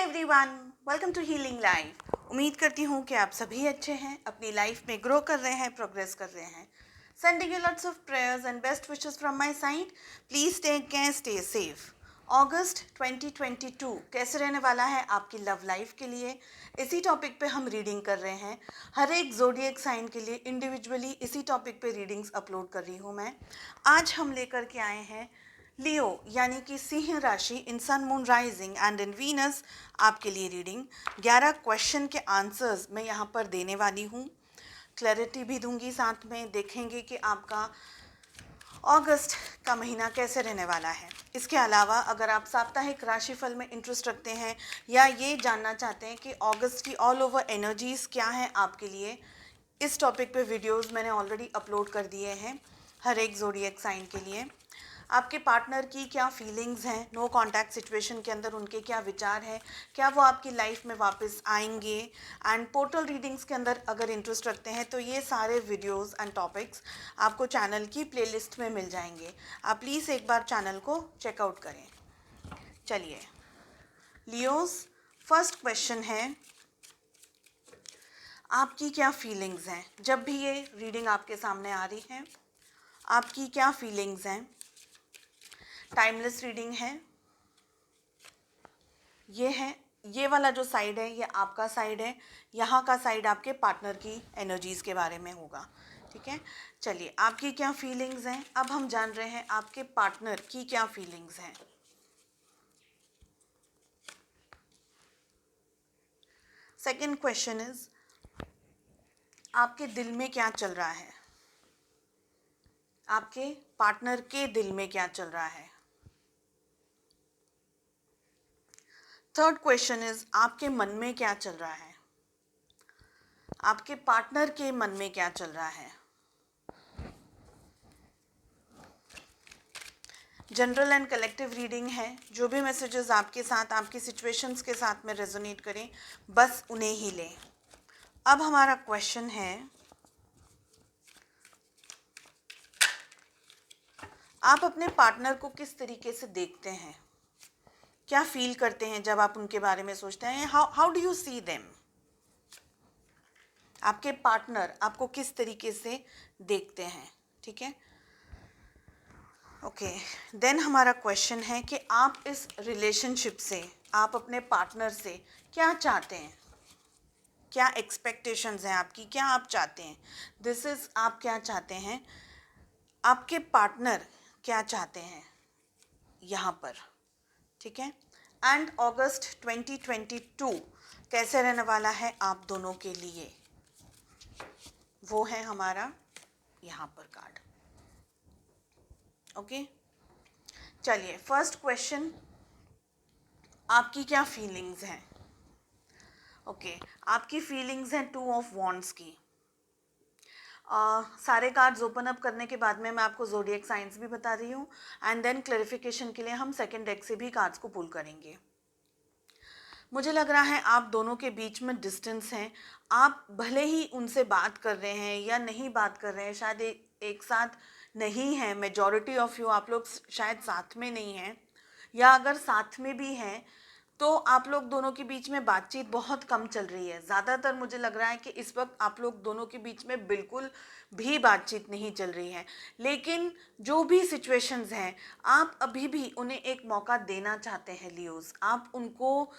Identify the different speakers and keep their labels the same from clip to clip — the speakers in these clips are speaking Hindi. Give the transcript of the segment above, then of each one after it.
Speaker 1: Everyone, welcome to healing life. उम्मीद करती हूँ कि आप सभी अच्छे हैं, अपनी लाइफ में ग्रो कर रहे हैं, प्रोग्रेस कर रहे हैं। Sending you lots of prayers and best wishes from my side. Please take care, stay safe. अगस्त 2022 कैसे रहने वाला है आपकी लव लाइफ के लिए, इसी टॉपिक पे हम रीडिंग कर रहे हैं। हर एक ज़ोडिएक साइन के लिए इंडिविजुअली इसी टॉपिक पे रीडिंग्स अपलोड कर रही हूँ मैं। आज हम लेकर के आए हैं लियो यानी कि सिंह राशि in sun moon rising and in Venus आपके लिए रीडिंग। 11 क्वेश्चन के आंसर्स मैं यहाँ पर देने वाली हूँ, क्लैरिटी भी दूंगी, साथ में देखेंगे कि आपका अगस्त का महीना कैसे रहने वाला है। इसके अलावा अगर आप साप्ताहिक राशिफल में इंटरेस्ट रखते हैं या ये जानना चाहते हैं कि अगस्त की ऑल ओवर एनर्जीज़ क्या हैं आपके लिए, इस टॉपिक पे वीडियोस मैंने ऑलरेडी अपलोड कर दिए हैं हर एक ज़ोडिएक साइन के लिए। आपके पार्टनर की क्या फीलिंग्स हैं, नो कांटेक्ट सिचुएशन के अंदर उनके क्या विचार हैं, क्या वो आपकी लाइफ में वापस आएंगे, एंड पोर्टल रीडिंग्स के अंदर अगर इंटरेस्ट रखते हैं तो ये सारे वीडियोस एंड टॉपिक्स आपको चैनल की प्लेलिस्ट में मिल जाएंगे। आप प्लीज़ एक बार चैनल को चेकआउट करें। चलिए, लियोस, फर्स्ट क्वेश्चन है, आपकी क्या फीलिंग्स हैं जब भी ये रीडिंग आपके सामने आ रही है, आपकी क्या फीलिंग्स हैं। टाइमलेस रीडिंग है, ये वाला जो साइड है ये आपका साइड है, यहाँ का साइड आपके पार्टनर की एनर्जीज़ के बारे में होगा। ठीक है, चलिए, आपकी क्या फीलिंग्स हैं, अब हम जान रहे हैं आपके पार्टनर की क्या फीलिंग्स हैं। सेकंड क्वेश्चन इज, आपके दिल में क्या चल रहा है, आपके पार्टनर के दिल में क्या चल रहा है। थर्ड क्वेश्चन इज, आपके मन में क्या चल रहा है, आपके पार्टनर के मन में क्या चल रहा है। जनरल एंड कलेक्टिव रीडिंग है, जो भी मैसेजेस आपके साथ, आपकी सिचुएशंस के साथ में रेजोनेट करें बस उन्हें ही लें। अब हमारा क्वेश्चन है, आप अपने पार्टनर को किस तरीके से देखते हैं, क्या फील करते हैं जब आप उनके बारे में सोचते हैं, how do you see them. आपके पार्टनर आपको किस तरीके से देखते हैं। ठीक है, ओके, देन हमारा क्वेश्चन है कि आप इस रिलेशनशिप से, आप अपने पार्टनर से क्या चाहते हैं, क्या एक्सपेक्टेशंस हैं आपकी, क्या आप चाहते हैं। दिस इज़, आप क्या चाहते हैं, आपके पार्टनर क्या चाहते हैं यहाँ पर। ठीक है, एंड अगस्त 2022 कैसे रहने वाला है आप दोनों के लिए, वो है हमारा यहाँ पर कार्ड। ओके, चलिए, फर्स्ट क्वेश्चन, आपकी क्या फीलिंग्स हैं। ओके, आपकी फीलिंग्स हैं 2 ऑफ वॉन्ड्स की। सारे कार्ड्स ओपन अप करने के बाद में मैं आपको ज़ोडिएक साइंस भी बता रही हूँ, एंड देन क्लैरिफिकेशन के लिए हम सेकंड डेक से भी कार्ड्स को पुल करेंगे। मुझे लग रहा है आप दोनों के बीच में डिस्टेंस है, आप भले ही उनसे बात कर रहे हैं या नहीं बात कर रहे हैं, शायद एक साथ नहीं है, मेजॉरिटी ऑफ यू आप लोग शायद साथ में नहीं हैं, या अगर साथ में भी हैं तो आप लोग दोनों के बीच में बातचीत बहुत कम चल रही है। ज़्यादातर मुझे लग रहा है कि इस वक्त आप लोग दोनों के बीच में बिल्कुल भी बातचीत नहीं चल रही है, लेकिन जो भी सिचुएशंस हैं आप अभी भी उन्हें एक मौका देना चाहते हैं लियोस, आप उनको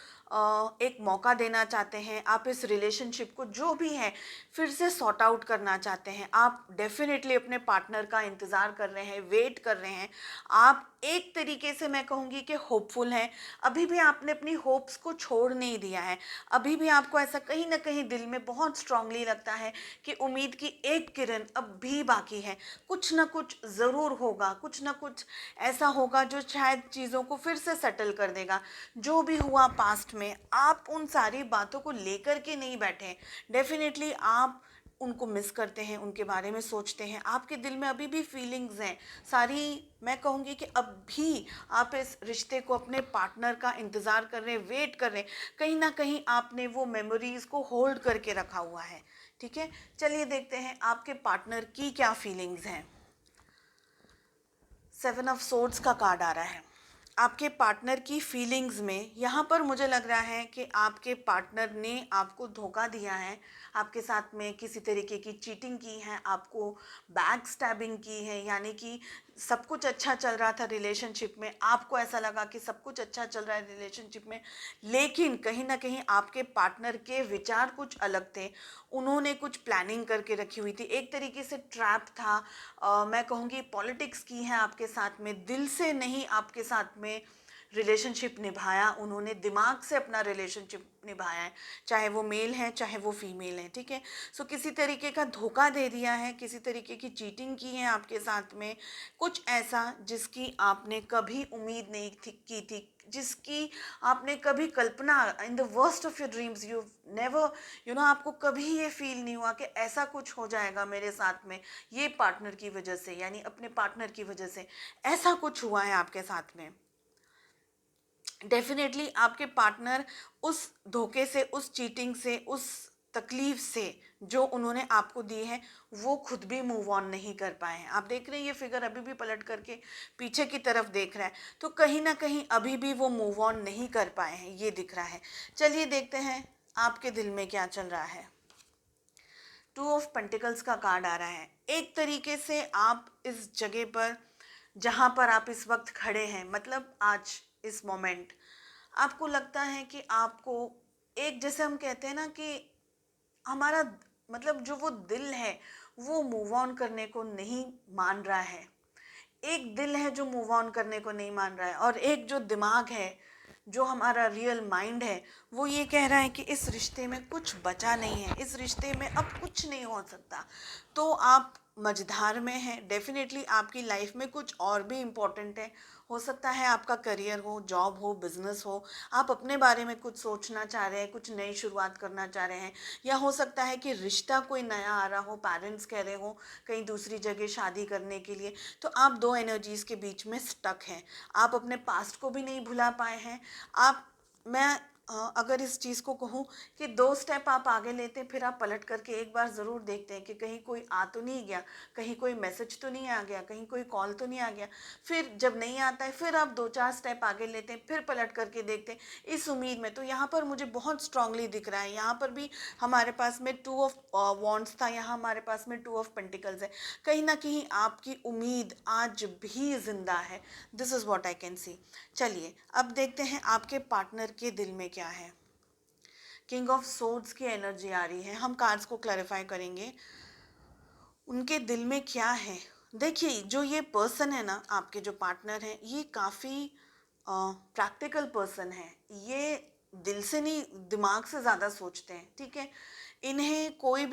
Speaker 1: एक मौका देना चाहते हैं, आप इस रिलेशनशिप को जो भी है फिर से सॉर्ट आउट करना चाहते हैं, आप डेफिनेटली अपने पार्टनर का इंतज़ार कर रहे हैं, वेट कर रहे हैं, आप एक तरीके से मैं कहूँगी कि होपफुल हैं, अभी भी आपने अपनी होप्स को छोड़ नहीं दिया है, अभी भी आपको ऐसा कहीं ना कहीं दिल में बहुत स्ट्रांगली लगता है कि उम्मीद की एक किरण अब भी बाकी है, कुछ ना कुछ ज़रूर होगा, कुछ ना कुछ ऐसा होगा जो शायद चीज़ों को फिर से सेटल कर देगा। जो भी हुआ पास्ट में, आप उन सारी बातों को लेकर के नहीं बैठे, डेफिनेटली आप उनको मिस करते हैं, उनके बारे में सोचते हैं, आपके दिल में अभी भी फीलिंग्स हैं सारी। मैं कहूँगी कि अब भी आप इस रिश्ते को, अपने पार्टनर का इंतज़ार कर रहे हैं, वेट कर रहे हैं, कहीं ना कहीं आपने वो मेमोरीज़ को होल्ड करके रखा हुआ है। ठीक है, चलिए देखते हैं आपके पार्टनर की क्या फीलिंग्स हैं। 7 ऑफ सोर्ड्स का कार्ड आ रहा है, आपके पार्टनर की फीलिंग्स में यहाँ पर मुझे लग रहा है कि आपके पार्टनर ने आपको धोखा दिया है, आपके साथ में किसी तरीके की चीटिंग की है, आपको बैक स्टैबिंग की है। यानी कि सब कुछ अच्छा चल रहा था रिलेशनशिप में, आपको ऐसा लगा कि सब कुछ अच्छा चल रहा है रिलेशनशिप में, लेकिन कहीं ना कहीं आपके पार्टनर के विचार कुछ अलग थे। उन्होंने कुछ प्लानिंग करके रखी हुई थी, एक तरीके से ट्रैप था। मैं कहूँगी पॉलिटिक्स की है आपके साथ में, दिल से नहीं आपके साथ में रिलेशनशिप निभाया उन्होंने, दिमाग से अपना रिलेशनशिप निभाया है, चाहे वो मेल है चाहे वो फीमेल है, ठीक है। सो किसी तरीके का धोखा दे दिया है, किसी तरीके की चीटिंग की है आपके साथ में, कुछ ऐसा जिसकी आपने कभी उम्मीद नहीं की थी, जिसकी आपने कभी कल्पना, in the worst of your dreams you never, आपको कभी ये फील नहीं हुआ कि ऐसा कुछ हो जाएगा मेरे साथ में, ये पार्टनर की वजह से, यानी अपने पार्टनर की वजह से ऐसा कुछ हुआ है आपके साथ में। डेफिनेटली आपके पार्टनर उस धोखे से, उस चीटिंग से, उस तकलीफ से जो उन्होंने आपको दी है, वो खुद भी मूव ऑन नहीं कर पाए हैं। आप देख रहे हैं ये फिगर अभी भी पलट करके पीछे की तरफ देख रहा है, तो कहीं ना कहीं अभी भी वो मूव ऑन नहीं कर पाए हैं, ये दिख रहा है। चलिए देखते हैं आपके दिल में क्या चल रहा है। टू ऑफ पेंटिकल्स का कार्ड आ रहा है। एक तरीके से आप इस जगह पर जहाँ पर आप इस वक्त खड़े हैं, मतलब आज इस मोमेंट, आपको लगता है कि आपको एक, जैसे हम कहते हैं ना कि हमारा मतलब जो वो दिल है वो मूव ऑन करने को नहीं मान रहा है। एक दिल है जो मूव ऑन करने को नहीं मान रहा है, और एक जो दिमाग है, जो हमारा रियल माइंड है, वो ये कह रहा है कि इस रिश्ते में कुछ बचा नहीं है, इस रिश्ते में अब कुछ नहीं हो सकता। तो आप मझधार में हैं। डेफिनेटली आपकी लाइफ में कुछ और भी इम्पोर्टेंट है, हो सकता है आपका करियर हो, जॉब हो, बिजनेस हो, आप अपने बारे में कुछ सोचना चाह रहे हैं, कुछ नई शुरुआत करना चाह रहे हैं, या हो सकता है कि रिश्ता कोई नया आ रहा हो, पेरेंट्स कह रहे हो कहीं दूसरी जगह शादी करने के लिए। तो आप दो एनर्जीज़ के बीच में स्टक हैं, आप अपने पास्ट को भी नहीं भुला पाए हैं। आप, मैं अगर इस चीज़ को कहूँ कि दो स्टेप आप आगे लेते हैं, फिर आप पलट करके एक बार ज़रूर देखते हैं कि कहीं कोई आ तो नहीं गया, कहीं कोई मैसेज तो नहीं आ गया, कहीं कोई कॉल तो नहीं आ गया। फिर जब नहीं आता है, फिर आप दो चार स्टेप आगे लेते हैं, फिर पलट करके देखते हैं इस उम्मीद में। तो यहाँ पर मुझे बहुत स्ट्रांगली दिख रहा है, यहाँ पर भी हमारे पास में टू ऑफ वॉन्ड्स था, यहाँ हमारे पास में टू ऑफ पेंटिकल्स है। कहीं ना कहीं आपकी उम्मीद आज भी जिंदा है, this is what I can see. चलिए अब देखते हैं आपके पार्टनर के दिल में क्या है। किंग ऑफ सोर्ड्स की एनर्जी आ रही है, हम कार्ड्स को क्लैरिफाई करेंगे उनके दिल में क्या है। देखिए जो ये पर्सन है ना, आपके जो पार्टनर हैं, ये काफ़ी प्रैक्टिकल पर्सन है। ये दिल से नहीं, दिमाग से ज़्यादा सोचते हैं, ठीक है। इन्हें कोई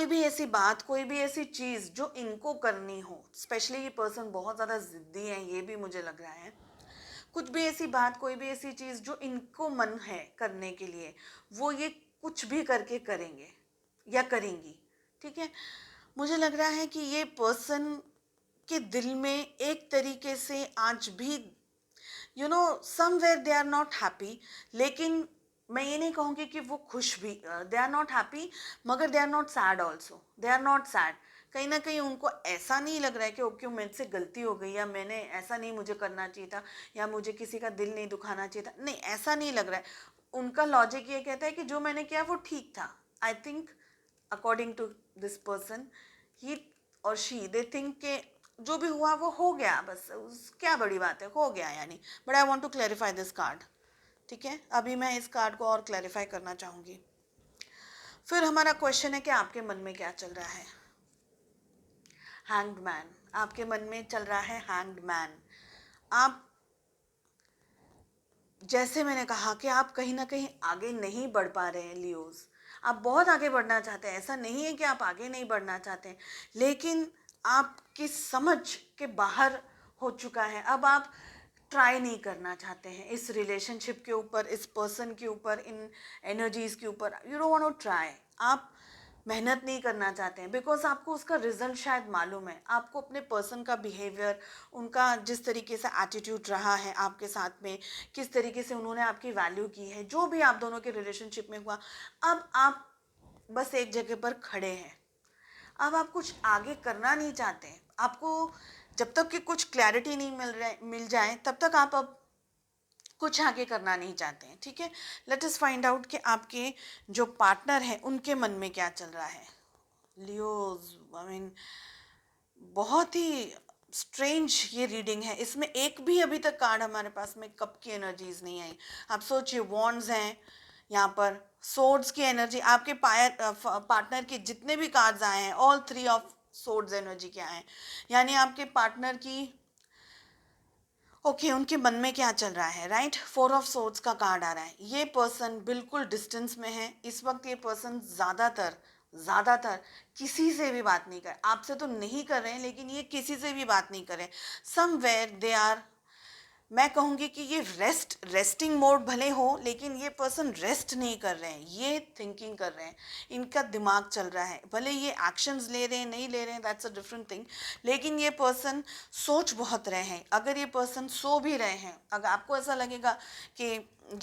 Speaker 1: भी ऐसी बात, कोई भी ऐसी चीज़ जो इनको करनी हो, स्पेशली ये पर्सन बहुत ज़्यादा ज़िद्दी है, ये भी मुझे लग रहा है। कुछ भी ऐसी बात, कोई भी ऐसी चीज़ जो इनको मन है करने के लिए, वो ये कुछ भी करके करेंगे या करेंगी, ठीक है। मुझे लग रहा है कि ये पर्सन के दिल में एक तरीके से आज भी somewhere they are not happy, लेकिन मैं ये नहीं कहूँगी कि वो खुश भी, दे आर नॉट हैप्पी, मगर they are not sad also, they are not sad. कहीं ना कहीं उनको ऐसा नहीं लग रहा है कि ओके मेरे से गलती हो गई, या मैंने ऐसा नहीं मुझे करना चाहिए था, या मुझे किसी का दिल नहीं दुखाना चाहिए था, नहीं ऐसा नहीं लग रहा है। उनका लॉजिक ये कहता है कि जो मैंने किया वो ठीक था। I think according to this person, he और शी, दे थिंक के जो भी हुआ वो हो गया, बस क्या बड़ी बात है, हो गया यानी। But I want to clarify this card, ठीक है। अभी मैं इस कार्ड को और क्लैरिफाई करना चाहूँगी। फिर हमारा क्वेश्चन है कि आपके मन में क्या चल रहा है। हैंग्ड मैन, आपके मन में चल रहा है हैंग्ड मैन। आप, जैसे मैंने कहा कि आप कहीं ना कहीं आगे नहीं बढ़ पा रहे हैं लियोज। आप बहुत आगे बढ़ना चाहते हैं, ऐसा नहीं है कि आप आगे नहीं बढ़ना चाहते हैं, लेकिन आपकी समझ के बाहर हो चुका है। अब आप ट्राई नहीं करना चाहते हैं इस रिलेशनशिप के ऊपर, इस पर्सन के ऊपर, इन एनर्जीज के ऊपर। You don't want to try, आप मेहनत नहीं करना चाहते हैं, बिकॉज आपको उसका रिजल्ट शायद मालूम है। आपको अपने पर्सन का बिहेवियर, उनका जिस तरीके से एटीट्यूड रहा है आपके साथ में, किस तरीके से उन्होंने आपकी वैल्यू की है, जो भी आप दोनों के रिलेशनशिप में हुआ, अब आप बस एक जगह पर खड़े हैं। अब आप कुछ आगे करना नहीं चाहते हैं। आपको जब तक कि कुछ क्लैरिटी नहीं मिल जाए तब तक आप अब कुछ आगे करना नहीं चाहते हैं, ठीक है। लेट अस फाइंड आउट कि आपके जो पार्टनर हैं उनके मन में क्या चल रहा है। लियोज, आई मीन बहुत ही स्ट्रेंज ये रीडिंग है, इसमें एक भी अभी तक कार्ड हमारे पास में कप की एनर्जीज नहीं आई। आप सोचिए, वॉन्ड्स हैं यहाँ पर, सोर्ड्स की एनर्जी, आपके पार्टनर के जितने भी कार्ड्स आए हैं all three of swords energy के आए हैं, यानी आपके पार्टनर की उनके मन में क्या चल रहा है, राइट। फोर ऑफ सोर्ड्स का कार्ड आ रहा है। ये पर्सन बिल्कुल डिस्टेंस में है इस वक्त। ये पर्सन ज़्यादातर ज़्यादातर किसी से भी बात नहीं कर, आपसे तो नहीं कर रहे हैं लेकिन ये किसी से भी बात नहीं कर रहे। समवेयर दे आर, मैं कहूँगी कि ये रेस्टिंग मोड भले हो लेकिन ये पर्सन रेस्ट नहीं कर रहे हैं, ये थिंकिंग कर रहे हैं, इनका दिमाग चल रहा है। भले ये एक्शंस ले रहे हैं नहीं ले रहे हैं, दैट्स अ डिफरेंट थिंग, लेकिन ये पर्सन सोच बहुत रहे हैं। अगर ये पर्सन सो भी रहे हैं, अगर आपको ऐसा लगेगा कि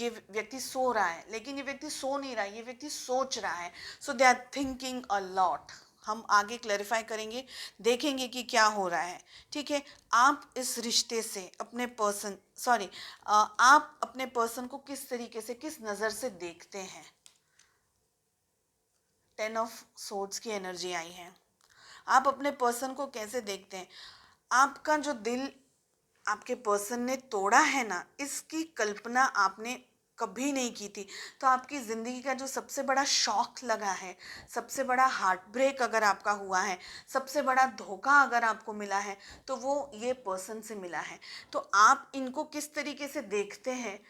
Speaker 1: ये व्यक्ति सो रहा है, लेकिन ये व्यक्ति सो नहीं रहा है, ये व्यक्ति सोच रहा है। So they are thinking a lot. हम आगे क्लैरिफाई करेंगे, देखेंगे कि क्या हो रहा है, ठीक है। आप इस रिश्ते से अपने पर्सन आप अपने पर्सन को किस तरीके से, किस नज़र से देखते हैं। 10 ऑफ सोर्ड्स की एनर्जी आई है। आप अपने पर्सन को कैसे देखते हैं। आपका जो दिल आपके पर्सन ने तोड़ा है ना, इसकी कल्पना आपने कभी नहीं की थी। तो आपकी ज़िंदगी का जो सबसे बड़ा शॉक लगा है, सबसे बड़ा हार्ट ब्रेक अगर आपका हुआ है, सबसे बड़ा धोखा अगर आपको मिला है, तो वो ये पर्सन से मिला है। तो आप इनको किस तरीके से देखते हैं।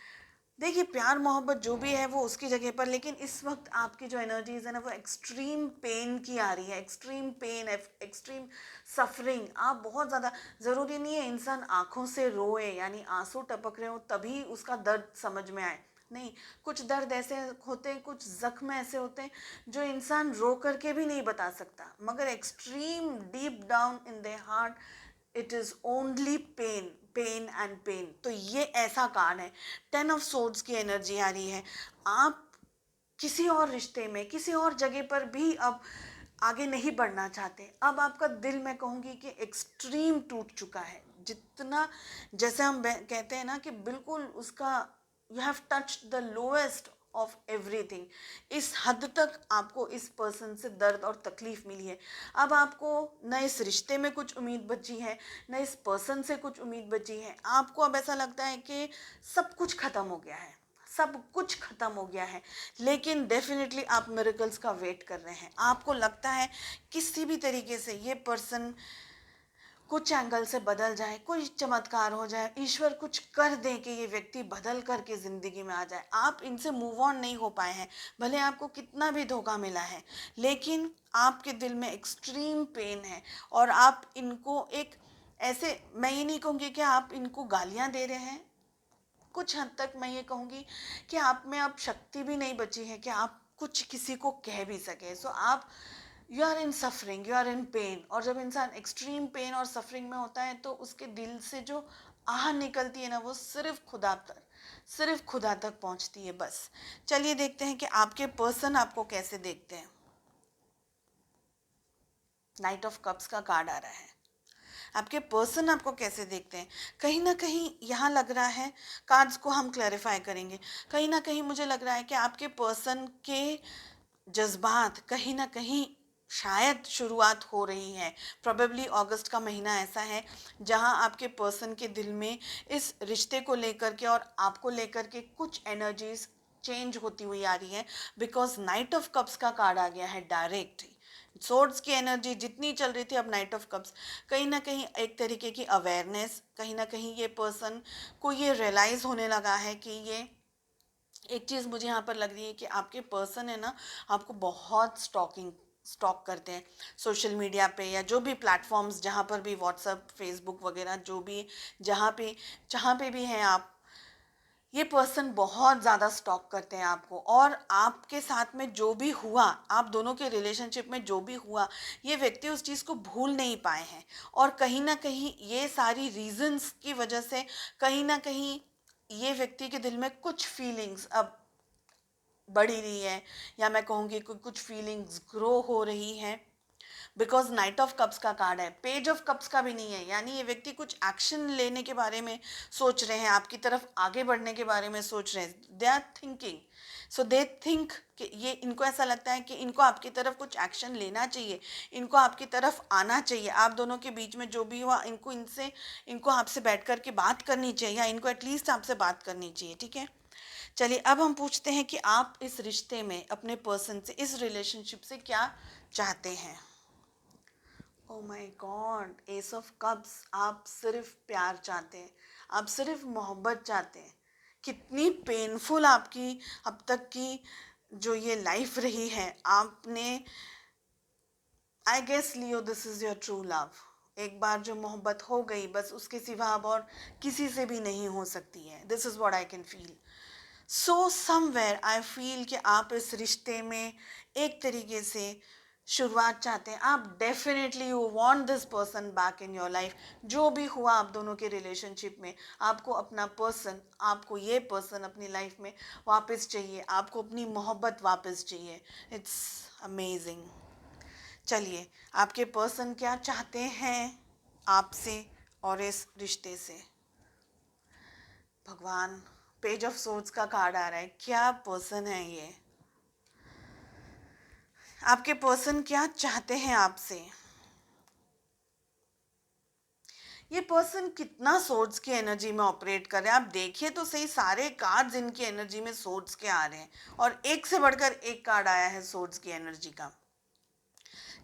Speaker 1: देखिए, प्यार मोहब्बत जो भी है वो उसकी जगह पर, लेकिन इस वक्त आपकी जो एनर्जीज है ना वो एक्सट्रीम पेन की आ रही है, एक्सट्रीम पेन, एक्सट्रीम सफरिंग। आप बहुत ज़्यादा, ज़रूरी नहीं है इंसान आंखों से रोए यानी आंसू टपक रहे हो तभी उसका दर्द समझ में आए, नहीं। कुछ दर्द ऐसे होते हैं, कुछ जख्म ऐसे होते हैं जो इंसान रो करके भी नहीं बता सकता, मगर extreme deep down in the heart it is only pain, pain and pain. तो ये ऐसा कार्ड है। 10 ऑफ सोर्ड्स की एनर्जी आ रही है। आप किसी और रिश्ते में, किसी और जगह पर भी अब आगे नहीं बढ़ना चाहते। अब आपका दिल, मैं कहूँगी कि एक्सट्रीम टूट चुका है। जितना, जैसे हम कहते हैं ना कि बिल्कुल उसका, you have touched the lowest of everything. इस हद तक आपको इस पर्सन से दर्द और तकलीफ मिली है। अब आपको न इस रिश्ते में कुछ उम्मीद बची है, न इस पर्सन से कुछ उम्मीद बची है। आपको अब ऐसा लगता है कि सब कुछ ख़त्म हो गया है, सब कुछ ख़त्म हो गया है। लेकिन डेफिनेटली आप मिरेकल्स का वेट कर रहे हैं। आपको लगता है किसी भी तरीके से ये पर्सन कुछ एंगल से बदल जाए, कोई चमत्कार हो जाए, ईश्वर कुछ कर दे कि ये व्यक्ति बदल करके ज़िंदगी में आ जाए। आप इनसे मूव ऑन नहीं हो पाए हैं, भले आपको कितना भी धोखा मिला है, लेकिन आपके दिल में एक्सट्रीम पेन है। और आप इनको एक ऐसे, मैं ये नहीं कहूँगी कि आप इनको गालियाँ दे रहे हैं, कुछ हद तक मैं ये कहूँगी कि आप में अब शक्ति भी नहीं बची है कि आप कुछ किसी को कह भी सके। सो आप, you are in suffering, you are in pain. और जब इंसान एक्सट्रीम पेन और सफरिंग में होता है तो उसके दिल से जो आह निकलती है ना, वो सिर्फ खुदा तक पहुंचती है, बस। चलिए देखते हैं कि आपके पर्सन आपको कैसे देखते हैं। नाइट ऑफ कप्स का कार्ड आ रहा है। आपके पर्सन आपको कैसे देखते हैं। कहीं ना कहीं यहाँ लग रहा है, कार्ड्स को हम क्लैरिफाई करेंगे, कहीं ना कहीं मुझे लग रहा है कि आपके पर्सन के जज्बात कहीं ना कहीं शायद शुरुआत हो रही है। प्रोबेबली अगस्त का महीना ऐसा है जहां आपके पर्सन के दिल में इस रिश्ते को लेकर के और आपको लेकर के कुछ एनर्जीज चेंज होती हुई आ रही है। बिकॉज नाइट ऑफ कप्स का कार्ड आ गया है डायरेक्ट। सोर्ड्स की एनर्जी जितनी चल रही थी, अब नाइट ऑफ कप्स, कहीं ना कहीं एक तरीके की अवेयरनेस, कहीं ना कहीं ये पर्सन को ये रियलाइज़ होने लगा है कि ये, एक चीज़ मुझे यहाँ पर लग रही है कि आपके पर्सन है ना, आपको बहुत स्टॉक करते हैं सोशल मीडिया पे या जो भी प्लेटफॉर्म्स, जहाँ पर भी, व्हाट्सएप, फेसबुक वगैरह, जो भी, जहाँ पे भी हैं आप, ये पर्सन बहुत ज़्यादा स्टॉक करते हैं आपको। और आपके साथ में जो भी हुआ, आप दोनों के रिलेशनशिप में जो भी हुआ, ये व्यक्ति उस चीज़ को भूल नहीं पाए हैं। और कहीं ना कहीं ये सारी रीजंस की वजह से कहीं ना कहीं ये व्यक्ति के दिल में कुछ फीलिंग्स अब बढ़ ही रही है, या मैं कहूँगी कुछ फीलिंग्स ग्रो हो रही हैं। बिकॉज नाइट ऑफ कप्स का कार्ड है, पेज ऑफ कप्स का भी नहीं है, यानी ये व्यक्ति कुछ एक्शन लेने के बारे में सोच रहे हैं, आपकी तरफ आगे बढ़ने के बारे में सोच रहे हैं, they are thinking, so they think कि ये, इनको ऐसा लगता है कि इनको आपकी तरफ कुछ एक्शन लेना चाहिए, इनको आपकी तरफ आना चाहिए, आप दोनों के बीच में जो भी हुआ इनको आपसे बैठ कर के बात करनी चाहिए, या इनको एटलीस्ट आपसे बात करनी चाहिए, ठीक है। चलिए अब हम पूछते हैं कि आप इस रिश्ते में अपने पर्सन से, इस रिलेशनशिप से क्या चाहते हैं। Oh my God, S of cups, आप सिर्फ प्यार चाहते हैं, आप सिर्फ मोहब्बत चाहते हैं। कितनी पेनफुल आपकी अब तक की जो ये लाइफ रही है, आपने, I guess Leo this is your true love. एक बार जो मोहब्बत हो गई, बस उसके सिवा अब और किसी से भी नहीं हो सकती है। This is what I can feel. So somewhere I feel कि आप इस रिश्ते में एक तरीके से शुरुआत चाहते हैं, आप definitely you want this person back in your life. जो भी हुआ आप दोनों के रिलेशनशिप में, आपको अपना पर्सन, आपको ये पर्सन अपनी लाइफ में वापस चाहिए, आपको अपनी मोहब्बत वापस चाहिए। It's amazing. चलिए, आपके पर्सन क्या चाहते हैं आपसे और इस रिश्ते से। भगवान, पेज ऑफ सोर्ड्स का कार्ड आ रहा है, क्या पर्सन है ये, आपके पर्सन क्या चाहते हैं आपसे। ये पर्सन कितना सोर्ड्स की एनर्जी में ऑपरेट कर रहे हैं, आप देखिए तो सही, सारे कार्ड्स इनकी एनर्जी में सोर्ड्स के आ रहे हैं, और एक से बढ़कर एक कार्ड आया है सोर्ड्स की एनर्जी का।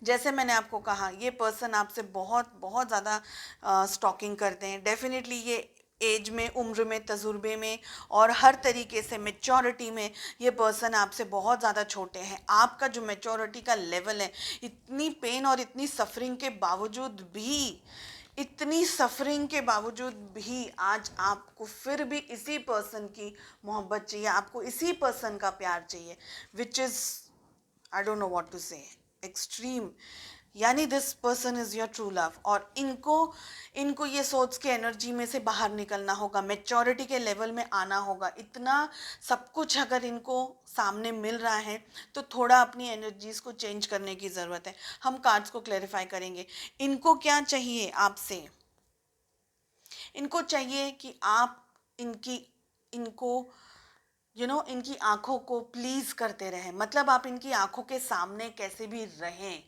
Speaker 1: जैसे मैंने आपको कहा, ये पर्सन आपसे बहुत बहुत ज़्यादा स्टॉकिंग करते हैं। डेफिनेटली ये एज में, उम्र में, तजुर्बे में और हर तरीके से मेच्योरिटी में ये पर्सन आपसे बहुत ज़्यादा छोटे हैं। आपका जो मेच्योरिटी का लेवल है, इतनी पेन और इतनी सफरिंग के बावजूद भी, इतनी सफरिंग के बावजूद भी आज आपको फिर भी इसी पर्सन की मोहब्बत चाहिए, आपको इसी पर्सन का प्यार चाहिए, which is, I don't know what to say, extreme. यानी this person is your true love, और इनको ये सोच के एनर्जी में से बाहर निकलना होगा, मेच्योरिटी के लेवल में आना होगा। इतना सब कुछ अगर इनको सामने मिल रहा है तो थोड़ा अपनी एनर्जीज को चेंज करने की ज़रूरत है। हम कार्ड्स को क्लैरिफाई करेंगे। इनको क्या चाहिए आपसे, इनको चाहिए कि आप इनको इनकी आंखों को प्लीज करते रहें, मतलब आप इनकी आंखों के सामने कैसे भी रहें,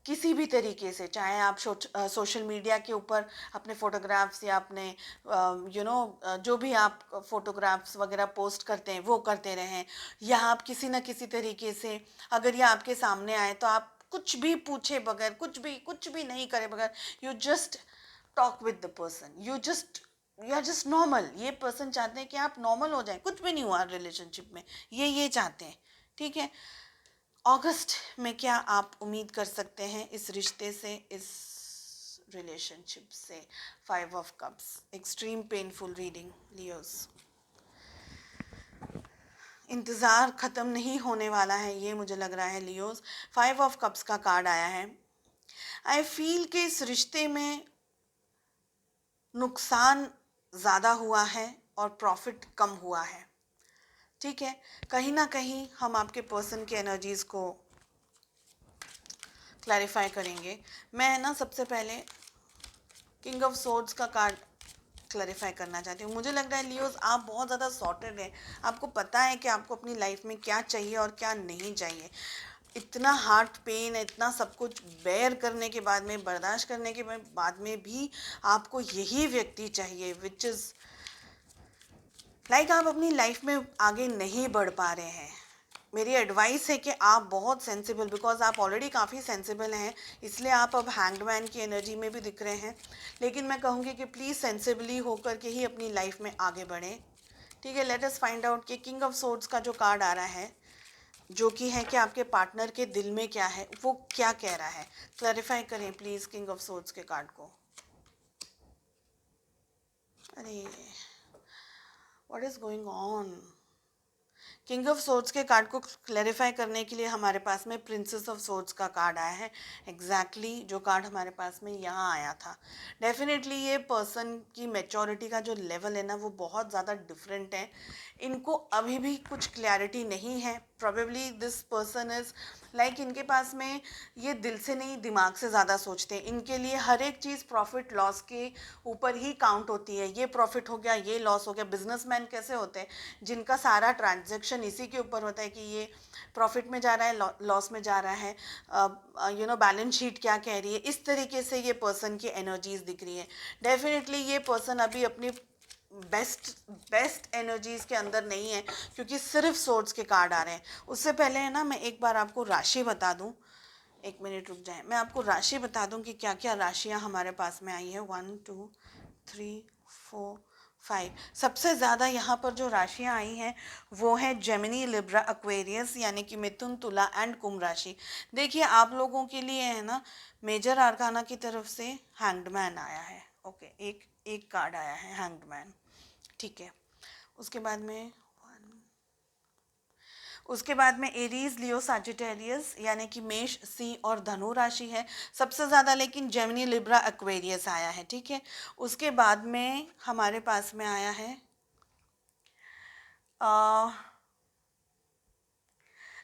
Speaker 1: किसी भी तरीके से, चाहे आप सोशल मीडिया के ऊपर अपने फोटोग्राफ्स या अपने जो भी आप फोटोग्राफ्स वगैरह पोस्ट करते हैं वो करते रहें, या आप किसी न किसी तरीके से अगर ये आपके सामने आए तो आप कुछ भी पूछे बगैर, कुछ भी नहीं करे बगैर, you just talk with the person, you are just normal. ये पर्सन चाहते हैं कि आप नॉर्मल हो जाएं, कुछ भी नहीं हुआ रिलेशनशिप में, ये चाहते हैं, ठीक है। अगस्त में क्या आप उम्मीद कर सकते हैं इस रिश्ते से, इस रिलेशनशिप से। 5 of cups, extreme painful reading Leos. इंतज़ार ख़त्म नहीं होने वाला है, ये मुझे लग रहा है लियोस। 5 ऑफ कप्स का कार्ड आया है। आई फील कि इस रिश्ते में नुकसान ज़्यादा हुआ है और प्रॉफिट कम हुआ है, ठीक है। कहीं ना कहीं हम आपके पर्सन की एनर्जीज़ को क्लैरिफाई करेंगे। मैं ना सबसे पहले किंग ऑफ सोर्ड्स का कार्ड क्लैरिफाई करना चाहती हूँ। मुझे लग रहा है लियोस, आप बहुत ज़्यादा सॉर्टेड हैं, आपको पता है कि आपको अपनी लाइफ में क्या चाहिए और क्या नहीं चाहिए। इतना हार्ट पेन, इतना सब कुछ बेयर करने के बाद में, बर्दाश्त करने के बाद में भी आपको यही व्यक्ति चाहिए, विच इज़ लाइक आप अपनी लाइफ में आगे नहीं बढ़ पा रहे हैं। मेरी एडवाइस है कि आप बहुत सेंसिबल, बिकॉज आप ऑलरेडी काफ़ी सेंसिबल हैं, इसलिए आप अब हैंगमैन की एनर्जी में भी दिख रहे हैं, लेकिन मैं कहूँगी कि प्लीज़ सेंसिबली होकर के ही अपनी लाइफ में आगे बढ़ें, ठीक है। लेट अस फाइंड आउट कि किंग ऑफ सोर्ड्स का जो कार्ड आ रहा है, जो कि है कि आपके पार्टनर के दिल में क्या है, वो क्या कह रहा है। क्लैरिफाई करें प्लीज़ किंग ऑफ सोर्ड्स के कार्ड को। अरे, what is going on. King of swords के कार्ड को क्लैरिफाई करने के लिए हमारे पास में प्रिंसेस ऑफ सोर्ड्स का कार्ड आया है। एग्जैक्टली जो कार्ड हमारे पास में यहाँ आया था। डेफिनेटली ये पर्सन की मैच्योरिटी का जो लेवल है ना वो बहुत ज़्यादा डिफरेंट है। इनको अभी भी कुछ क्लैरिटी नहीं है। Probably this person is like इनके पास में ये दिल से नहीं दिमाग से ज़्यादा सोचते हैं। इनके लिए हर एक चीज़ प्रॉफिट लॉस के ऊपर ही काउंट होती है। ये प्रॉफिट हो गया, ये लॉस हो गया। बिजनेसमैन कैसे होते हैं जिनका सारा ट्रांजैक्शन इसी के ऊपर होता है कि ये प्रॉफिट में जा रहा है, लॉस में जा रहा है, बैलेंस शीट क्या कह रही है। इस तरीके से ये पर्सन की एनर्जीज दिख रही है। डेफिनेटली ये पर्सन अभी अपनी बेस्ट एनर्जीज के अंदर नहीं है क्योंकि सिर्फ सोर्ड्स के कार्ड आ रहे हैं। उससे पहले है ना मैं एक बार आपको राशि बता दूं। एक मिनट रुक जाए, मैं आपको राशि बता दूं कि क्या क्या राशियां हमारे पास में आई है। 1 2 3 4 5। सबसे ज़्यादा यहाँ पर जो राशियाँ आई हैं वो है जेमिनी, लिब्रा, एक्वेरियस यानी कि मिथुन, तुला एंड कुंभ राशि। देखिए आप लोगों के लिए है ना मेजर आर्काना की तरफ से हैंग्ड मैन आया है। ओके, एक कार्ड आया है हैंग्ड मैन, ठीक है। उसके बाद में एरीज, लियो, सजिटेरियस यानी कि मेष, सिंह और धनु राशि है सबसे ज़्यादा, लेकिन जेमिनी, लिब्रा, एक्वेरियस आया है, ठीक है। उसके बाद में हमारे पास में आया है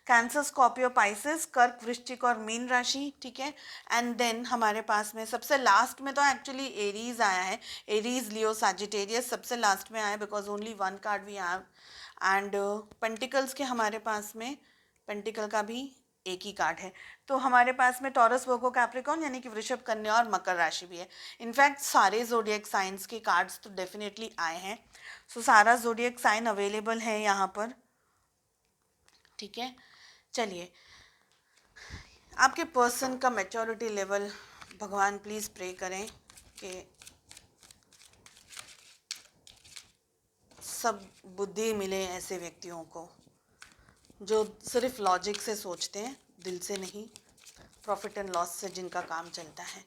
Speaker 1: कैंसर, स्कॉर्पियो, पाइसेस, कर्क, वृश्चिक और मीन राशि, ठीक है। एंड देन हमारे पास में सबसे लास्ट में तो एक्चुअली एरीज आया है। एरीज, लियो, सजिटेरियस सबसे लास्ट में आया because only one card we have. And pentacles के हमारे पास में पेंटिकल का भी एक ही कार्ड है। तो हमारे पास में टॉरस, वर्गो, कैप्रिकॉर्न यानी कि वृषभ, कन्या और मकर राशि भी है। इनफैक्ट सारे जोडियक साइंस के कार्ड्स तो डेफिनेटली आए हैं। सो सारा जोडियक साइन अवेलेबल है यहाँ पर, ठीक है। चलिए, आपके पर्सन का मैच्योरिटी लेवल भगवान प्लीज़ प्रे करें कि सब बुद्धि मिले ऐसे व्यक्तियों को जो सिर्फ लॉजिक से सोचते हैं, दिल से नहीं, प्रॉफिट एंड लॉस से जिनका काम चलता है।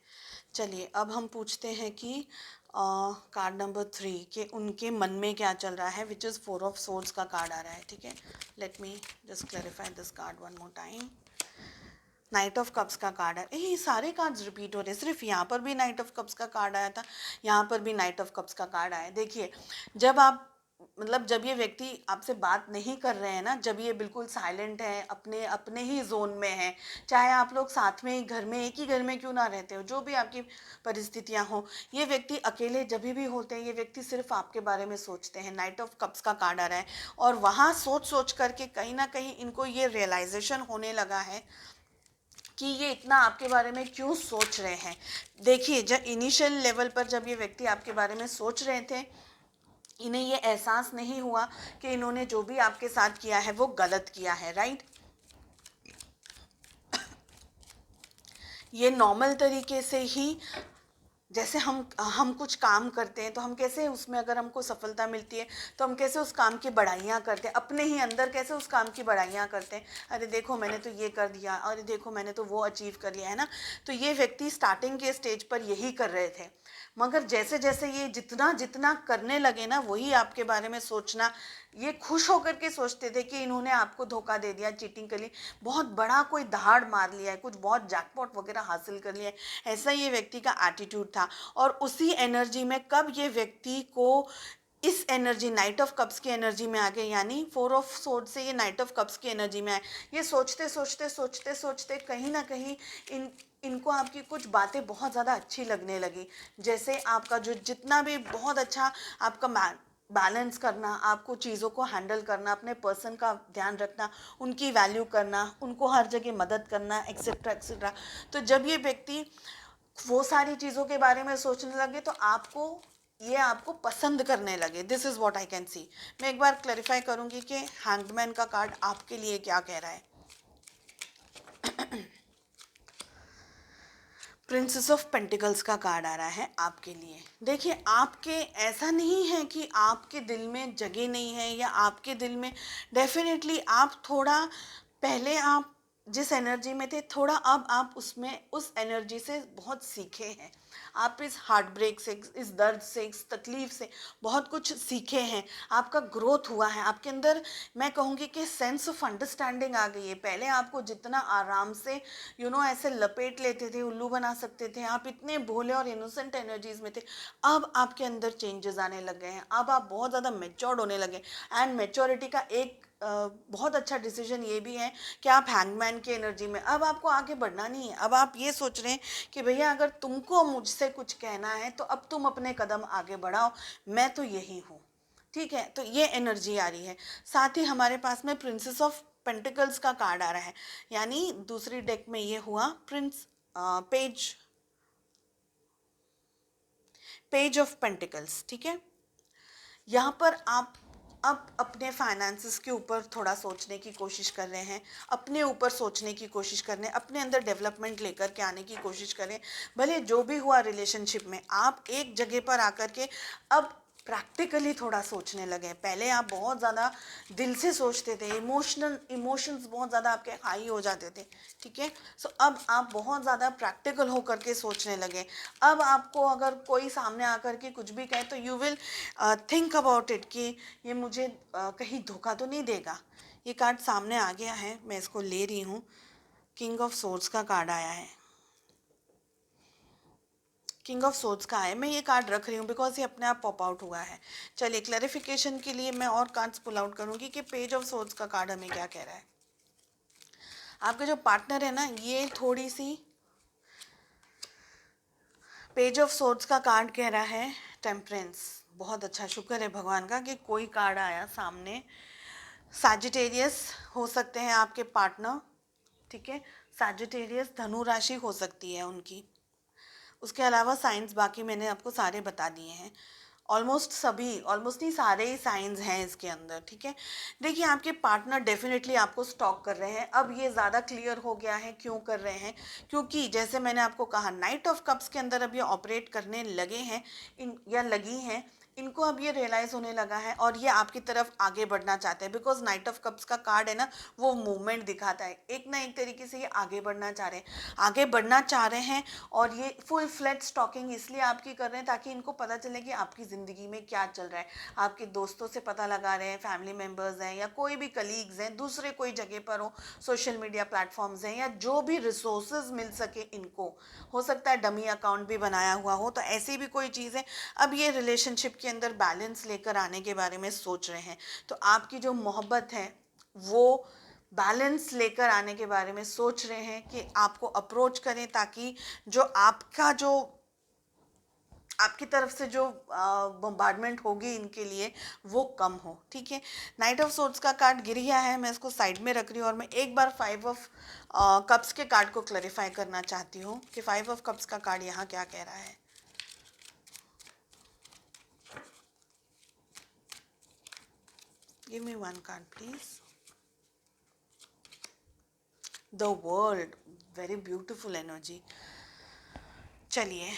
Speaker 1: चलिए अब हम पूछते हैं कि कार्ड नंबर 3 के उनके मन में क्या चल रहा है, विच इज़ 4 ऑफ सोर्ड्स का कार्ड आ रहा है, ठीक है। Let me just clarify this card one more time. Night of cups का कार्ड है। ये सारे कार्ड्स रिपीट हो रहे हैं, सिर्फ यहाँ पर भी नाइट ऑफ कप्स का कार्ड आया था, यहाँ पर भी नाइट ऑफ कप्स का कार्ड आया। देखिए जब आप जब ये व्यक्ति आपसे बात नहीं कर रहे हैं ना, जब ये बिल्कुल साइलेंट है, अपने अपने ही जोन में है, चाहे आप लोग साथ में ही घर में एक ही घर में क्यों ना रहते हो, जो भी आपकी परिस्थितियां हो, ये व्यक्ति अकेले जब भी होते हैं, ये व्यक्ति सिर्फ आपके बारे में सोचते हैं। नाइट ऑफ कप्स का कार्ड आ रहा है और वहाँ सोच सोच करके कहीं ना कहीं इनको ये रियलाइजेशन होने लगा है कि ये इतना आपके बारे में क्यों सोच रहे हैं। देखिए जब इनिशियल लेवल पर जब ये व्यक्ति आपके बारे में सोच रहे थे, इन्हें ये एहसास नहीं हुआ कि इन्होंने जो भी आपके साथ किया है वो गलत किया है, राइट। ये नॉर्मल तरीके से ही जैसे हम कुछ काम करते हैं तो हम कैसे उसमें अगर हमको सफलता मिलती है तो हम कैसे उस काम की बड़ाइयाँ करते हैं, अपने ही अंदर कैसे उस काम की बड़ाइयाँ करते हैं, अरे देखो मैंने तो ये कर दिया, अरे देखो मैंने तो वो अचीव कर लिया, है ना। तो ये व्यक्ति स्टार्टिंग के स्टेज पर यही कर रहे थे, मगर जैसे जैसे ये जितना जितना करने लगे ना, वही आपके बारे में सोचना, ये खुश होकर के सोचते थे कि इन्होंने आपको धोखा दे दिया, चीटिंग कर ली, बहुत बड़ा कोई दहाड़ मार लिया है, कुछ बहुत जैकपॉट वगैरह हासिल कर लिया है, ऐसा ये व्यक्ति का एटीट्यूड था। और उसी एनर्जी में कब ये व्यक्ति को इस एनर्जी नाइट ऑफ कप्स की एनर्जी में आ गए, यानी 4 ऑफ सोर्ड से ये नाइट ऑफ कप्स की एनर्जी में आए, ये सोचते सोचते सोचते सोचते कहीं ना कहीं इनको आपकी कुछ बातें बहुत ज़्यादा अच्छी लगने लगी। जैसे आपका जो जितना भी बहुत अच्छा आपका बैलेंस करना, आपको चीज़ों को हैंडल करना, अपने पर्सन का ध्यान रखना, उनकी वैल्यू करना, उनको हर जगह मदद करना, एक्सेट्रा एक्सेट्रा। तो जब ये व्यक्ति वो सारी चीज़ों के बारे में सोचने लगे तो आपको पसंद करने लगे। This is what I can see. मैं एक बार क्लैरिफाई करूँगी कि हैंगमैन का कार्ड आपके लिए क्या कह रहा है। प्रिंसेस ऑफ पेंटिकल्स का कार्ड आ रहा है आपके लिए। देखिए आपके ऐसा नहीं है कि आपके दिल में जगह नहीं है या आपके दिल में, डेफिनेटली आप थोड़ा पहले आप जिस एनर्जी में थे थोड़ा अब आप उसमें उस एनर्जी से बहुत सीखे हैं। आप इस हार्ट ब्रेक से, इस दर्द से, इस तकलीफ से बहुत कुछ सीखे हैं। आपका ग्रोथ हुआ है आपके अंदर। मैं कहूँगी कि सेंस ऑफ अंडरस्टैंडिंग आ गई है। पहले आपको जितना आराम से ऐसे लपेट लेते थे, उल्लू बना सकते थे, आप इतने भोले और इनोसेंट एनर्जीज में थे। अब आपके अंदर चेंजेस आने लग गए हैं। अब आप बहुत ज़्यादा मेच्योर्ड होने लगे। एंड मेच्योरिटी का एक बहुत अच्छा डिसीजन ये भी है कि आप हैंगमैन की एनर्जी में अब आपको आगे बढ़ना नहीं है। अब आप ये सोच रहे हैं कि भैया अगर तुमको मुझसे कुछ कहना है तो अब तुम अपने कदम आगे बढ़ाओ, मैं तो यही हूँ। ठीक है, तो ये एनर्जी आ रही है। साथ ही हमारे पास में प्रिंसेस ऑफ पेंटिकल्स का कार्ड आ रहा है, यानी दूसरी डेक में ये हुआ Prince page page of pentacles. ठीक है, यहाँ पर आप अब अपने फाइनेंसेस के ऊपर थोड़ा सोचने की कोशिश कर रहे हैं, अपने ऊपर सोचने की कोशिश कर रहे हैं, अपने अंदर डेवलपमेंट लेकर के आने की कोशिश करें। भले जो भी हुआ रिलेशनशिप में, आप एक जगह पर आकर के अब प्रैक्टिकली थोड़ा सोचने लगे। पहले आप बहुत ज़्यादा दिल से सोचते थे, इमोशंस बहुत ज़्यादा आपके हाई हो जाते थे। ठीक है, सो अब आप बहुत ज़्यादा प्रैक्टिकल होकर के सोचने लगे। अब आपको अगर कोई सामने आकर के कुछ भी कहे तो you will think about it कि ये मुझे कहीं धोखा तो नहीं देगा। ये कार्ड सामने आ गया है, मैं इसको ले रही हूँ। किंग ऑफ सोर्ड्स का कार्ड आया है। किंग ऑफ सोर्ड्स का है, मैं ये कार्ड रख रही हूँ बिकॉज ये अपने आप पॉप आउट हुआ है। चलिए क्लैरिफिकेशन के लिए मैं और कार्ड्स पुल आउट करूँगी कि पेज ऑफ सोर्ड्स का कार्ड हमें क्या कह रहा है। आपका जो पार्टनर है ना, ये थोड़ी सी, पेज ऑफ सोर्ड्स का कार्ड कह रहा है टेम्परेंस। बहुत अच्छा, शुक्र है भगवान का कि कोई कार्ड आया सामने। सैजिटेरियस हो सकते हैं आपके पार्टनर। ठीक है, सैजिटेरियस धनु राशि हो सकती है उनकी। उसके अलावा साइंस बाकी मैंने आपको सारे बता दिए हैं। ऑलमोस्ट सभी, ऑलमोस्ट नहीं, सारे ही साइंस हैं इसके अंदर। ठीक है, देखिए आपके पार्टनर डेफिनेटली आपको स्टॉक कर रहे हैं। अब ये ज़्यादा क्लियर हो गया है क्यों कर रहे हैं, क्योंकि जैसे मैंने आपको कहा नाइट ऑफ कप्स के अंदर अब ये ऑपरेट करने लगे हैं, इन या लगी हैं। इनको अब ये रियलाइज़ होने लगा है और ये आपकी तरफ आगे बढ़ना चाहते हैं। बिकॉज नाइट ऑफ कप्स का कार्ड है ना, वो मूवमेंट दिखाता है। एक ना एक तरीके से ये आगे बढ़ना चाह रहे हैं, आगे बढ़ना चाह रहे हैं। और ये फुल फ्लैट स्टॉकिंग इसलिए आपकी कर रहे हैं ताकि इनको पता चले कि आपकी ज़िंदगी में क्या चल रहा है। आपके दोस्तों से पता लगा रहे हैं, फैमिली मेम्बर्स हैं या कोई भी कलीग्स हैं, दूसरे कोई जगह पर हो, सोशल मीडिया प्लेटफॉर्म्स हैं, या जो भी रिसोर्सेज मिल सके इनको। हो सकता है डमी अकाउंट भी बनाया हुआ हो, तो ऐसी भी कोई चीज़ है। अब ये रिलेशनशिप के अंदर बैलेंस लेकर आने के बारे में सोच रहे हैं। तो आपकी जो मोहब्बत है वो बैलेंस लेकर आने के बारे में सोच रहे हैं कि आपको अप्रोच करें, ताकि जो आपकी तरफ से जो बम्बार्डमेंट होगी इनके लिए वो कम हो। ठीक है, नाइट ऑफ सोर्ड्स का कार्ड गिर गया है, मैं इसको साइड में रख रही हूँ और मैं एक बार 5 ऑफ कप्स के कार्ड को क्लैरिफाई करना चाहती हूँ कि 5 ऑफ कप्स का कार्ड यहाँ क्या कह रहा है। Give me one card please. The world, very beautiful energy. चलिए,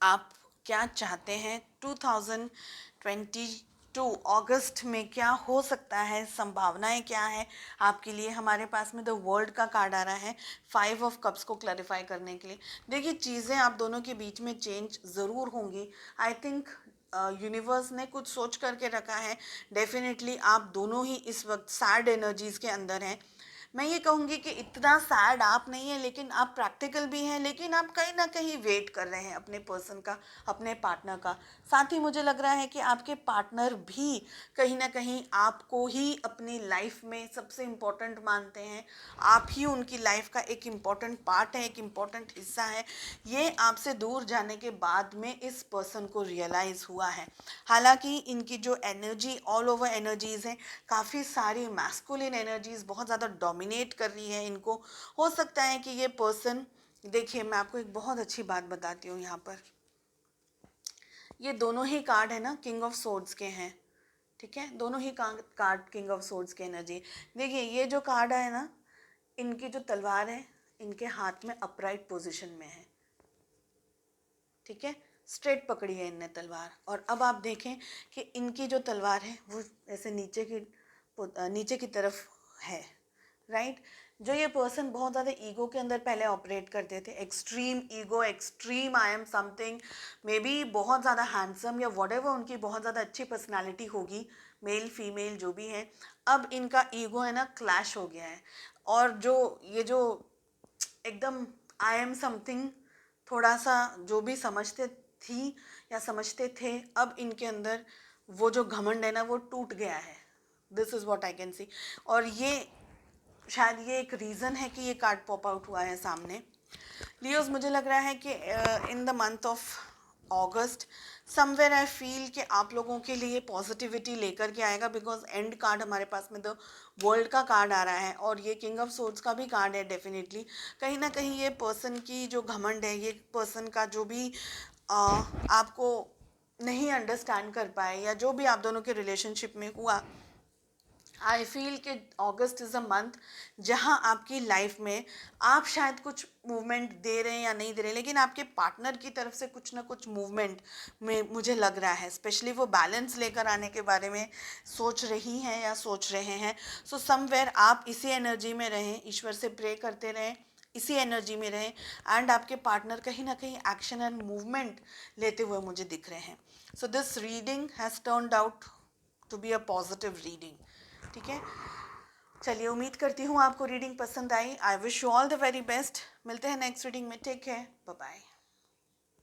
Speaker 1: आप क्या चाहते हैं 2022 अगस्त में, क्या हो सकता है, संभावनाएं क्या है आपके लिए। हमारे पास में द वर्ल्ड का कार्ड आ रहा है 5 ऑफ कप्स को क्लैरिफाई करने के लिए। देखिए, चीज़ें आप दोनों के बीच में चेंज ज़रूर होंगी। आई थिंक यूनिवर्स ने कुछ सोच करके रखा है। डेफिनेटली आप दोनों ही इस वक्त सैड एनर्जीज़ के अंदर हैं। मैं ये कहूँगी कि इतना सैड आप नहीं हैं, लेकिन आप प्रैक्टिकल भी हैं, लेकिन आप कहीं ना कहीं वेट कर रहे हैं अपने पर्सन का, अपने पार्टनर का। साथ ही मुझे लग रहा है कि आपके पार्टनर भी कहीं ना कहीं आपको ही अपनी लाइफ में सबसे इम्पोर्टेंट मानते हैं। आप ही उनकी लाइफ का एक इम्पोर्टेंट पार्ट है, एक इम्पोर्टेंट हिस्सा है। ये आपसे दूर जाने के बाद में इस पर्सन को रियलाइज़ हुआ है। हालांकि इनकी जो एनर्जी, ऑल ओवर एनर्जीज़ हैं, काफ़ी सारी मैस्कुलिन एनर्जीज़ बहुत ज़्यादा डोमिनेट कर रही है इनको। हो सकता है कि ये पर्सन, देखिए मैं आपको एक बहुत अच्छी बात बताती हूँ। यहाँ पर ये दोनों ही कार्ड है ना, किंग ऑफ सोर्ड्स के हैं। ठीक है, दोनों ही कार्ड किंग ऑफ सोर्ड्स की एनर्जी। देखिए, ये जो कार्ड है ना, इनकी जो तलवार है इनके हाथ में अपराइट पोजीशन में है। ठीक है, स्ट्रेट पकड़ी है इनने तलवार। और अब आप देखें कि इनकी जो तलवार है वो ऐसे नीचे की तरफ है, राइट जो ये पर्सन बहुत ज़्यादा ईगो के अंदर पहले ऑपरेट करते थे, extreme ego, extreme I am something, may be बहुत ज़्यादा हैंडसम या वॉटेवर, उनकी बहुत ज़्यादा अच्छी पर्सनालिटी होगी, मेल फीमेल जो भी है, अब इनका ईगो है ना क्लैश हो गया है। और जो एकदम आई एम समथिंग थोड़ा सा जो भी समझते थी या समझते थे, अब इनके अंदर वो जो घमंड है ना वो टूट गया है। This is what I can see. और ये शायद ये एक रीज़न है कि ये कार्ड पॉप आउट हुआ है सामने। लियोज मुझे लग रहा है कि in the month of August somewhere I feel कि आप लोगों के लिए पॉजिटिविटी लेकर के आएगा, बिकॉज एंड कार्ड हमारे पास में द वर्ल्ड का कार्ड आ रहा है और ये किंग ऑफ सोर्ड्स का भी कार्ड है। डेफिनेटली कहीं ना कहीं ये पर्सन की जो घमंड है, ये पर्सन का जो भी आपको नहीं अंडरस्टैंड कर पाए या जो भी आप दोनों के रिलेशनशिप में हुआ, आई फील कि अगस्त इज़ अ मंथ जहाँ आपकी लाइफ में आप शायद कुछ मूवमेंट दे रहे हैं या नहीं दे रहे, लेकिन आपके पार्टनर की तरफ से कुछ ना कुछ मूवमेंट में मुझे लग रहा है, स्पेशली वो बैलेंस लेकर आने के बारे में सोच रही हैं या सोच रहे हैं। सो समवेयर आप इसी एनर्जी में रहें, ईश्वर से प्रे करते रहें, इसी एनर्जी में रहें, एंड आपके पार्टनर कहीं ना कहीं एक्शन एंड मूवमेंट लेते हुए मुझे दिख रहे हैं। So this reading has turned out to be a positive reading. ठीक है, चलिए उम्मीद करती हूँ आपको रीडिंग पसंद आई। I wish you all the very best. मिलते हैं नेक्स्ट रीडिंग में। Take care, bye bye.